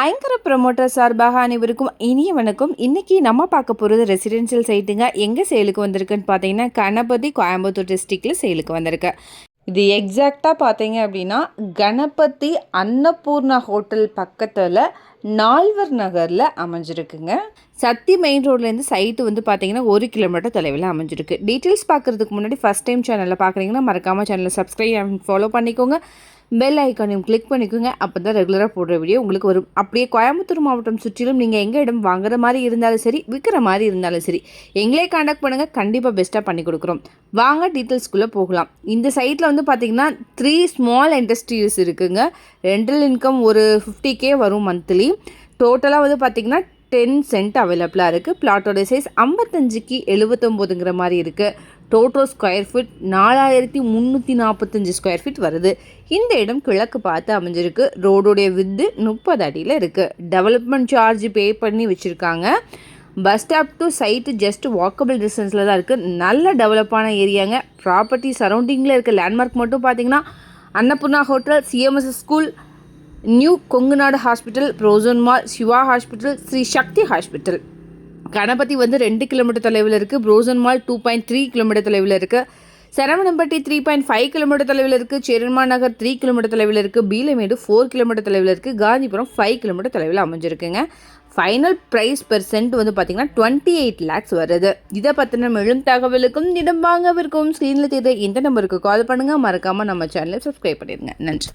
Anchor promoter சார்பாக அனைவருக்கும் இனிய வணக்கம். இன்றைக்கி நம்ம பார்க்க போகிறது ரெசிடென்ஷியல் சைட்டுங்க. எங்கே சேலுக்கு வந்திருக்குன்னு பார்த்தீங்கன்னா கணபதி, கோயம்புத்தூர் டிஸ்ட்ரிக்டில் சேலுக்கு வந்திருக்கு. இது எக்ஸாக்டாக பார்த்தீங்க அப்படின்னா கணபதி அன்னபூர்ணா ஹோட்டல் பக்கத்தில் நால்வர் நகரில் அமைஞ்சிருக்குங்க. சத்தி மெயின் ரோட்லேருந்து சைட்டு வந்து பார்த்தீங்கன்னா 1 கிலோமீட்டர் தொலைவில் அமைஞ்சிருக்கு. டீட்டெயில்ஸ் பார்க்குறதுக்கு முன்னாடி ஃபஸ்ட் டைம் சேனலில் பார்க்குறீங்கன்னா மறக்காமல் சேனலை சப்ஸ்கிரைப் அண்ட் ஃபாலோ பண்ணிக்கோங்க. பெல் ஐக்கானையும் கிளிக் பண்ணிக்கோங்க. அப்போ தான் ரெகுலராக போடுற வீடியோ உங்களுக்கு வரும். அப்படியே கோயம்புத்தூர் மாவட்டம் சுற்றிலும் நீங்கள் எங்கே இடம் வாங்குற மாதிரி இருந்தாலும் சரி, விற்கிற மாதிரி இருந்தாலும் சரி, எங்களே காண்டாக்ட் பண்ணுங்கள். கண்டிப்பாக பெஸ்ட்டாக பண்ணி கொடுக்குறோம். வாங்க டீட்டெயில்ஸ்குள்ளே போகலாம். இந்த சைட்டில் வந்து பார்த்திங்கன்னா 3 ஸ்மால் இண்டஸ்ட்ரீஸ் இருக்குங்க. ரெண்டல் இன்கம் ஒரு 50K வரும் மந்த்லி. டோட்டலாக வந்து பார்த்திங்கன்னா 10 சென்ட் அவைலபிளாக இருக்குது. பிளாட்டோட சைஸ் 55க்கு 79ங்கிற மாதிரி இருக்குது. Total square feet 4345 square feet வருது. இந்த இடம் கிழக்கு பார்த்து அமைஞ்சிருக்கு. ரோடுடைய வித்து 30 அடியில் இருக்குது. டெவலப்மெண்ட் சார்ஜ் பே பண்ணி வச்சுருக்காங்க. Bus stop to site just walkable டிஸ்டன்ஸில் தான் இருக்குது. நல்ல டெவலப்பான ஏரியாங்க. ப்ராப்பர்ட்டி சரௌண்டிங்கில் இருக்க லேண்ட்மார்க் மட்டும் பார்த்திங்கன்னா Annapoorna hotel, CMS school, new Kongunadu hospital, Prozone mall, Siva hospital, Sri Sakthi hospital. Ganapathy வந்து 2 கிலோமீட்டர் தொலைவில் இருக்குது. ப்ரோசன் மால் 2.3 கிலோமீட்டர் தொலைவில் இருக்குது. சரவணம்பட்டி 3.5 கிலோமீட்டர் தொலைவில் இருக்குது. சேரன்மா நகர் 3 கிலோமீட்டர் தொலைவில் இருக்குது. பீலமேடு 4 கிலோமீட்டர் தொலைவில் இருக்குது. காந்திபுரம் 5 கிலோமீட்டர் தொலைவில் அமைஞ்சிருக்குங்க. ஃபைனல் ப்ரைஸ் பெர் சென்ட் வந்து பார்த்திங்கன்னா 28 lakhs வருது. இதை பற்றின மேலும் தகவலுக்கும் இடம் வாங்கவிருக்கும் ஸ்க்ரீனில் தெரியுற இந்த நம்பருக்கு கால் பண்ணுங்கள். மறக்காமல் நம்ம சேனலை சப்ஸ்கிரைப் பண்ணிடுங்க. நன்றி.